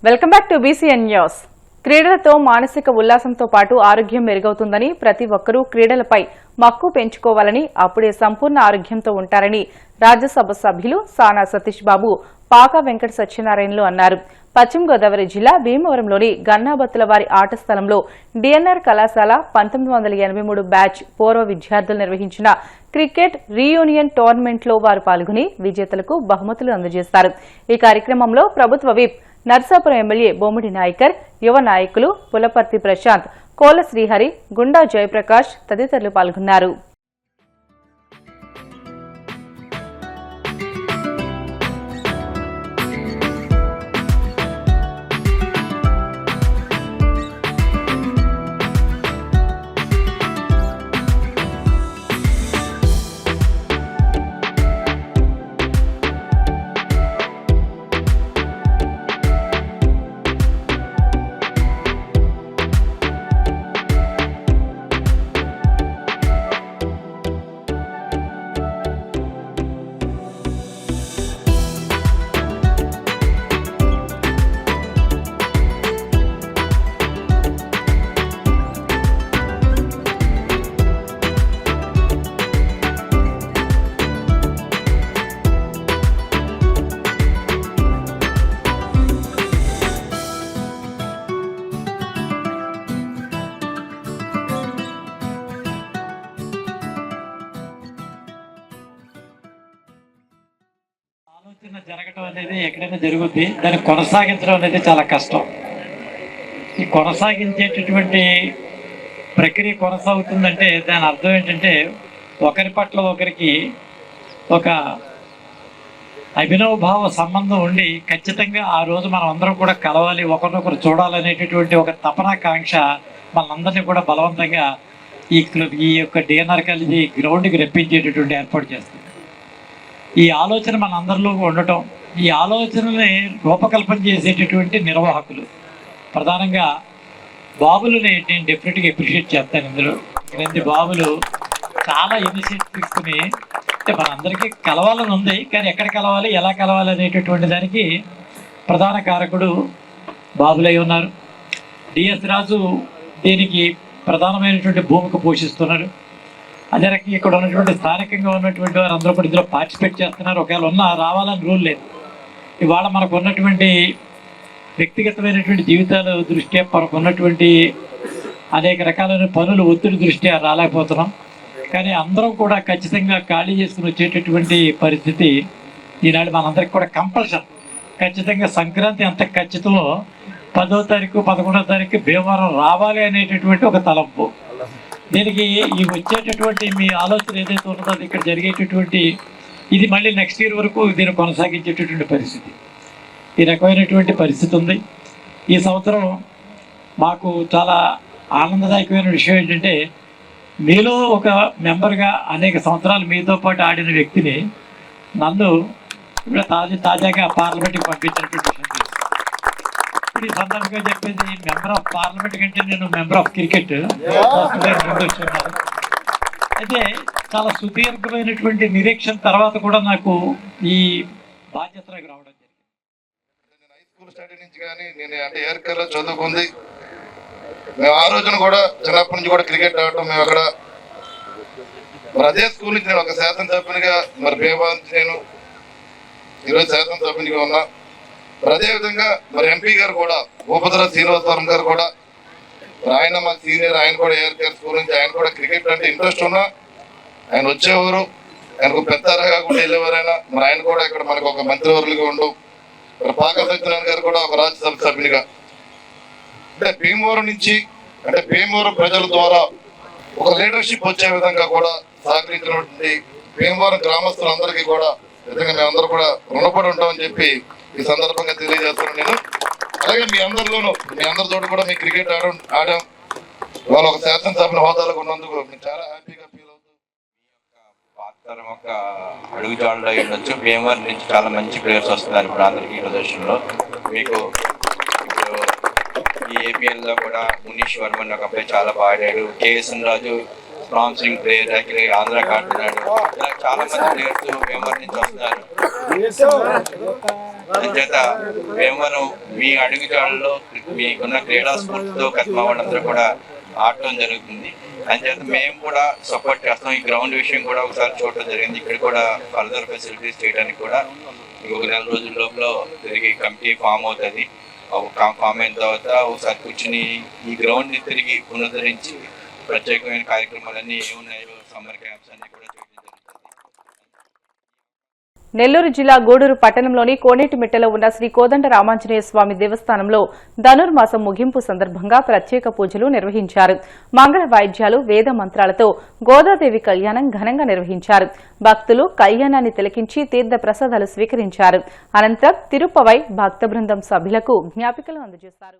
Welcome back to BCN news. క్రీడలతో మానసిక ఉల్లాసంతో పాటు ఆరోగ్యం మెరుగవుతుందని, ప్రతి ఒక్కరూ క్రీడలపై మక్కువ పెంచుకోవాలని, అప్పుడే సంపూర్ణ ఆరోగ్యంతో ఉంటారని రాజ్యసభ సభ్యులు సానా సతీష్ బాబు, పాకా వెంకట సత్యనారాయణలు అన్నారు. పశ్చిమ గోదావరి జిల్లా భీమవరంలోని గన్నాబత్తుల వారి ఆట స్థలంలో DNR కళాశాల 1983 బ్యాచ్ పూర్వ విద్యార్థులు నిర్వహించిన క్రికెట్ రీయూనియన్ టోర్నమెంట్లో వారు పాల్గొని విజేతలకు బహుమతులు అందజేశారు. ఈ కార్యక్రమంలో ప్రభుత్వ విప్ నర్సాపురం ఎమ్మెల్యే బొమ్మిడి నాయకర్, యువ నాయకులు పులపర్తి ప్రశాంత్, కోల శ్రీహరి, గుండా జయప్రకాష్ తదితరులు పాల్గొన్నారు. ఆలోచన జరగడం అనేది ఎక్కడైనా జరుగుద్ది, దాన్ని కొనసాగించడం అనేది చాలా కష్టం. ఈ కొనసాగించేటటువంటి ప్రక్రియ కొనసాగుతుందంటే దాని అర్థం ఏంటంటే ఒకరి పట్ల ఒకరికి ఒక అభినవభావ సంబంధం ఉండి ఖచ్చితంగా ఆ రోజు మనం అందరం కూడా కలవాలి, ఒకరినొకరు చూడాలనేటటువంటి ఒక తపనాకాంక్ష మనందరినీ కూడా బలవంతంగా ఈ యొక్క DNR కాలేజీ గ్రౌండ్కి రప్పించేటటువంటి ఏర్పాటు చేస్తుంది. ఈ ఆలోచన మన అందరిలో ఉండటం, ఈ ఆలోచనని రూపకల్పన చేసేటటువంటి నిర్వాహకులు, ప్రధానంగా బాబులని నేను డెఫినెట్గా అప్రిషియేట్ చేస్తాను. ఇందులో ఇలాంటి బాబులు చాలా ఇనిషియేటివ్ తీసుకుని, అంటే మనందరికీ కలవాలని ఉంది, కానీ ఎక్కడ కలవాలి, ఎలా కలవాలి అనేటటువంటి దానికి ప్రధాన కారకుడు బాబులై ఉన్నారు. DS రాజు దీనికి ప్రధానమైనటువంటి భూమిక పోషిస్తున్నారు. అదే రకంగా ఇక్కడ ఉన్నటువంటి స్థానికంగా ఉన్నటువంటి వారు అందరూ కూడా ఇందులో పార్టిసిపేట్ చేస్తున్నారు. ఒకవేళ రావాలని రూల్ లేదు. ఇవాళ మనకు ఉన్నటువంటి వ్యక్తిగతమైనటువంటి జీవితాల దృష్ట్యా, మనకు ఉన్నటువంటి అనేక రకాలైన పనులు ఒత్తిడి దృష్ట్యా రాలేకపోతున్నాం. కానీ అందరం కూడా ఖచ్చితంగా ఖాళీ చేసుకుని వచ్చేటటువంటి పరిస్థితి ఈనాడు మనందరికి కూడా కంపల్షన్. ఖచ్చితంగా సంక్రాంతి ఎంత ఖచ్చితమో 10వ తారీఖు 11వ తారీఖు భీమవరం రావాలి అనేటటువంటి ఒక తలంపు. దీనికి ఈ వచ్చేటటువంటి మీ ఆలోచన ఏదైతే ఉన్నదో అది ఇక్కడ జరిగేటటువంటి ఇది మళ్ళీ నెక్స్ట్ ఇయర్ వరకు దీన్ని కొనసాగించేటటువంటి పరిస్థితి, ఈ రకమైనటువంటి పరిస్థితి ఉంది. ఈ సంవత్సరం మాకు చాలా ఆనందదాయకమైన విషయం ఏంటంటే, మీలో ఒక మెంబర్గా అనేక సంవత్సరాలు మీతో పాటు ఆడిన వ్యక్తిని నన్ను ఇప్పుడు తాజాగా పార్లమెంట్కి పంపించినటువంటి విషయం. ఈ సందర్భంగా చెప్పేది, మెంబర్ ఆఫ్ పార్లమెంట్ కంటే నేను మెంబర్ ఆఫ్ క్రికెట్ వచ్చున్నాను. అయితే చాలా సుదీర్ఘమైనటువంటి నిరీక్షణ తర్వాత కూడా నాకు ఈ బాధ్యతలకు రావడం జరిగింది. నేను హై స్కూల్ స్టడీ నుంచి కానీ నేను అంటే ఏర్కర్లో చదువుకుంది. మేము ఆ రోజున కూడా చిన్నప్పటి నుంచి కూడా క్రికెట్ ఆడటం. మేము అక్కడ మరి అదే స్కూల్ నుంచి నేను ఒక శాసనసభ్యునిగా మరి భీమవరం నేను ఈరోజు శాసనసభ్యునిగా ఉన్నా. మరి అదేవిధంగా మరి MP గారు కూడా భూపతుల శ్రీనివాసవరం గారు కూడా ఆయన మా సీనియర్, ఆయన కూడా ఏఆర్కేఆర్ స్కూల్ నుంచి, ఆయన కూడా క్రికెట్ అంటే ఇంట్రెస్ట్ ఉన్నా ఆయన వచ్చేవారు, ఆయనకు పెద్దగా కూడా వెళ్ళేవారైనా. మరి ఆయన కూడా ఇక్కడ మనకు ఒక మంత్రివర్యులుగా ఉండు. మరి పాకా సత్యనారాయణ గారు కూడా ఒక రాజ్యసభ సభ్యునిగా. అంటే భీమవరం నుంచి అంటే భీమవరం ప్రజల ద్వారా ఒక లీడర్షిప్ వచ్చే విధంగా కూడా సహకరించినటువంటి భీమవరం గ్రామస్తులందరికీ కూడా నిజంగా మేమందరూ కూడా రుణపడి ఉంటామని చెప్పి ఈ సందర్భంగా తెలియజేస్తున్నాను నేను. అలాగే మీ అందరితో కూడా మీ క్రికెట్ ఆడాం. వాళ్ళు ఒక శాసనసభ్యుల హోదాలో ఉన్నందుకు మేము చాలా హ్యాపీగా ఫీల్ అవుతాం. పాతరం ఒక అడుగుజాడలో ఉండొచ్చు. భీమవరం నుంచి చాలా మంచి ప్లేయర్స్ వస్తున్నారు ఇప్పుడు అందరికీ ప్రదర్శనలో. మీకు ఇప్పుడు ఈ APLలో కూడా మునీష్ వర్మన్ ఒక అబ్బాయి చాలా బాగా ఆడాడు. KSN రాజు స్పాన్సరింగ్ ప్లేయర్, ఆంధ్ర ఆడుతున్నాడు. ఇలా చాలా మంది ప్లేయర్స్ భీమవరం నుంచి వస్తున్నారు. అందుచేత భీమవరం మీ అడుగుజాడల్లో మీకున్న క్రీడా స్ఫూర్తితో కస్మా వాళ్ళందరూ కూడా ఆడటం జరుగుతుంది. అందుచేత మేము కూడా సపోర్ట్ చేస్తాం. ఈ గ్రౌండ్ విషయం కూడా ఒకసారి చూడటం జరిగింది. ఇక్కడ కూడా ఫర్దర్ ఫెసిలిటీస్ చేయడానికి కూడా ఇంకొక 4 రోజుల లోపల తిరిగి కమిటీ ఫామ్ అవుతుంది. ఫామ్ అయిన తర్వాత ఒకసారి కూర్చుని ఈ గ్రౌండ్ ని తిరిగి పునరుద్ధరించి ప్రత్యేకమైన కార్యక్రమాలన్నీ ఏమున్నాయో సమ్మర్ క్యాంప్స్ అన్ని కూడా చేయడం జరుగుతుంది. నెల్లూరు జిల్లా గూడూరు పట్టణంలోని కోనేటిమిట్టలో ఉన్న శ్రీ కోదండ రామాంజనేయ స్వామి దేవస్థానంలో ధనుర్మాసం ముగింపు సందర్భంగా ప్రత్యేక పూజలు నిర్వహించారు. మంగళ వాయిద్యాలు, వేద మంత్రాలతో గోదాదేవి కళ్యాణం ఘనంగా నిర్వహించారు. భక్తులు కళ్యాణాన్ని తిలకించి తీర్థ ప్రసాదాలు స్వీకరించారు. అనంతరం తిరుపవై భక్త బృందం సభ్యులకు జ్ఞాపికలు అందజేశారు.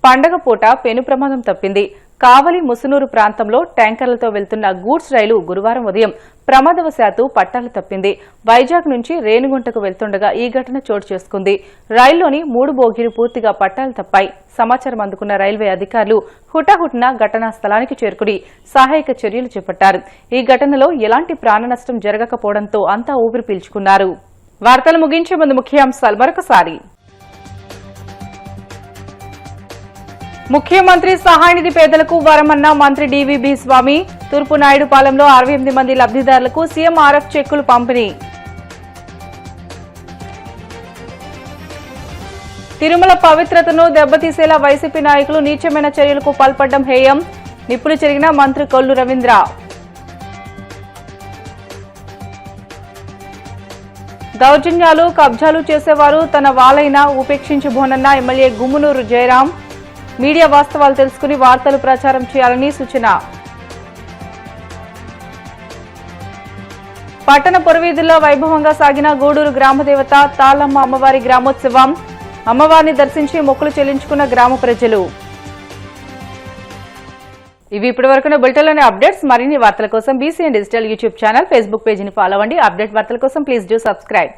పండగ పూట పెను ప్రమాదం తప్పింది. కావలి ముసునూరు ప్రాంతంలో ట్యాంకర్లతో వెళ్తున్న గూడ్స్ రైలు గురువారం ఉదయం ప్రమాదవశాత్తు పట్టాలు తప్పింది. వైజాగ్ నుంచి రేణిగుంటకు వెళ్తుండగా ఈ ఘటన చోటు చేసుకుంది. రైల్లోని 3 బోగీలు పూర్తిగా పట్టాలు తప్పాయి. సమాచారం అందుకున్న రైల్వే అధికారులు హుటాహుటిన ఘటనా స్థలానికి చేరుకుని సహాయక చర్యలు చేపట్టారు. ఈ ఘటనలో ఎలాంటి ప్రాణ నష్టం జరగకపోవడంతో అంతా ఊపిరి పీల్చుకున్నారు. వార్తలు ముగించే ముందు ముఖ్యాంశాలు మరొకసారి. ముఖ్యమంత్రి సహాయ నిధి పేదలకు వరమన్న మంత్రి డివిబి స్వామి. తూర్పు నాయుడుపాలెంలో 68 మంది లబ్ధిదారులకు సీఎంఆర్ఎఫ్ చెక్కులు పంపిణీ. తిరుమల పవిత్రతను దెబ్బతీసేలా వైసీపీ నాయకులు నీచమైన చర్యలకు పాల్పడడం హేయం. నిప్పులు చెరిగిన మంత్రి కొల్లు రవీంద్ర. దౌర్జన్యాలు కబ్జాలు చేసేవారు తన వాలైనా ఉపేక్షించబోనన్న ఎమ్మెల్యే గుమ్మనూరు జయరాం. మీడియా వాస్తవాలు తెలుసుకుని వార్తలు ప్రచారం చేయాలని సూచన. పట్టణ పురవీధుల్లో వైభవంగా సాగిన గూడూరు గ్రామదేవత తాళమ్మ అమ్మవారి గ్రామోత్సవం. అమ్మవారిని దర్శించి మొక్కులు చెల్లించుకున్న గ్రామ ప్రజలు. ఇవి ఇప్పటివరకున్న బులెటిన్లోని అప్డేట్స్. మరిన్ని వార్తల కోసం BCN digital YouTube channel, Facebook పేజీని ఫాలో అవ్వండి. అప్డేట్ వార్తల కోసం ప్లీజ్ డూ సబ్స్క్రైబ్.